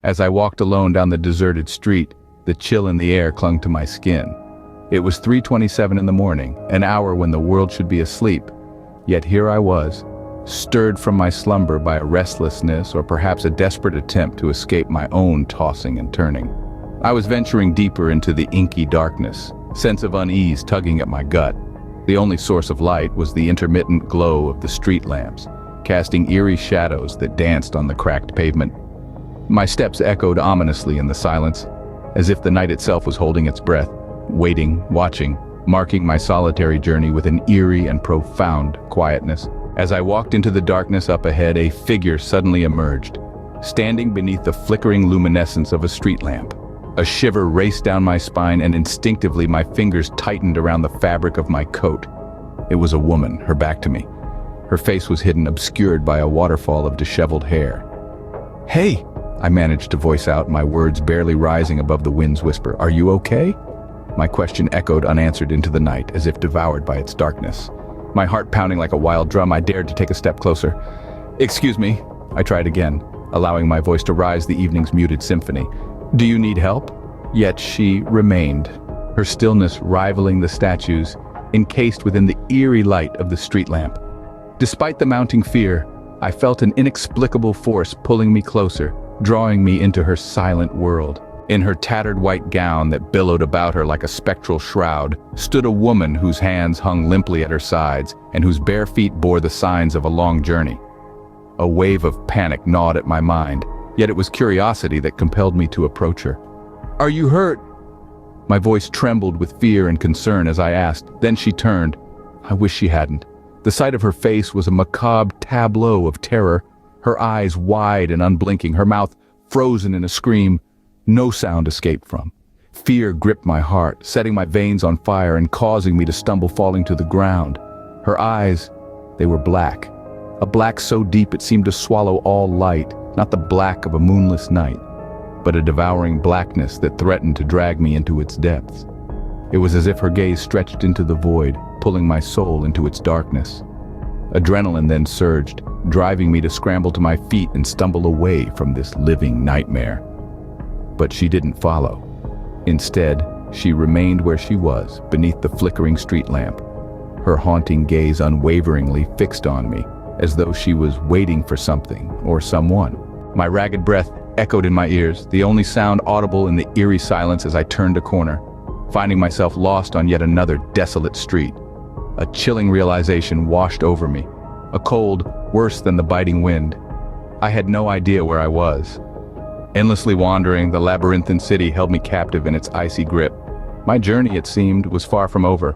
As I walked alone down the deserted street, the chill in the air clung to my skin. It was 3:27 in the morning, an hour when the world should be asleep. Yet here I was, stirred from my slumber by a restlessness or perhaps a desperate attempt to escape my own tossing and turning. I was venturing deeper into the inky darkness, sense of unease tugging at my gut. The only source of light was the intermittent glow of the street lamps, casting eerie shadows that danced on the cracked pavement. My steps echoed ominously in the silence, as if the night itself was holding its breath, waiting, watching, marking my solitary journey with an eerie and profound quietness. As I walked into the darkness up ahead, a figure suddenly emerged, standing beneath the flickering luminescence of a street lamp. A shiver raced down my spine, and instinctively my fingers tightened around the fabric of my coat. It was a woman, her back to me. Her face was hidden, obscured by a waterfall of disheveled hair. "Hey!" I managed to voice out, my words barely rising above the wind's whisper. "Are you okay?" My question echoed unanswered into the night, as if devoured by its darkness. My heart pounding like a wild drum, I dared to take a step closer. "Excuse me," I tried again, allowing my voice to rise the evening's muted symphony. "Do you need help?" Yet she remained, her stillness rivaling the statues, encased within the eerie light of the street lamp. Despite the mounting fear, I felt an inexplicable force pulling me closer, drawing me into her silent world. In her tattered white gown that billowed about her like a spectral shroud, stood a woman whose hands hung limply at her sides and whose bare feet bore the signs of a long journey. A wave of panic gnawed at my mind, yet it was curiosity that compelled me to approach her. "Are you hurt?" My voice trembled with fear and concern as I asked. Then she turned. I wish she hadn't. The sight of her face was a macabre tableau of terror, her eyes wide and unblinking, her mouth frozen in a scream no sound escaped from. Fear gripped my heart, setting my veins on fire and causing me to stumble, falling to the ground. Her eyes, they were black. A black so deep it seemed to swallow all light, not the black of a moonless night, but a devouring blackness that threatened to drag me into its depths. It was as if her gaze stretched into the void, pulling my soul into its darkness. Adrenaline then surged, driving me to scramble to my feet and stumble away from this living nightmare. But she didn't follow. Instead, she remained where she was, beneath the flickering street lamp, her haunting gaze unwaveringly fixed on me, as though she was waiting for something or someone. My ragged breath echoed in my ears, the only sound audible in the eerie silence as I turned a corner, finding myself lost on yet another desolate street. A chilling realization washed over me, a cold worse than the biting wind. I had no idea where I was. Endlessly wandering, the labyrinthine city held me captive in its icy grip. My journey, it seemed, was far from over.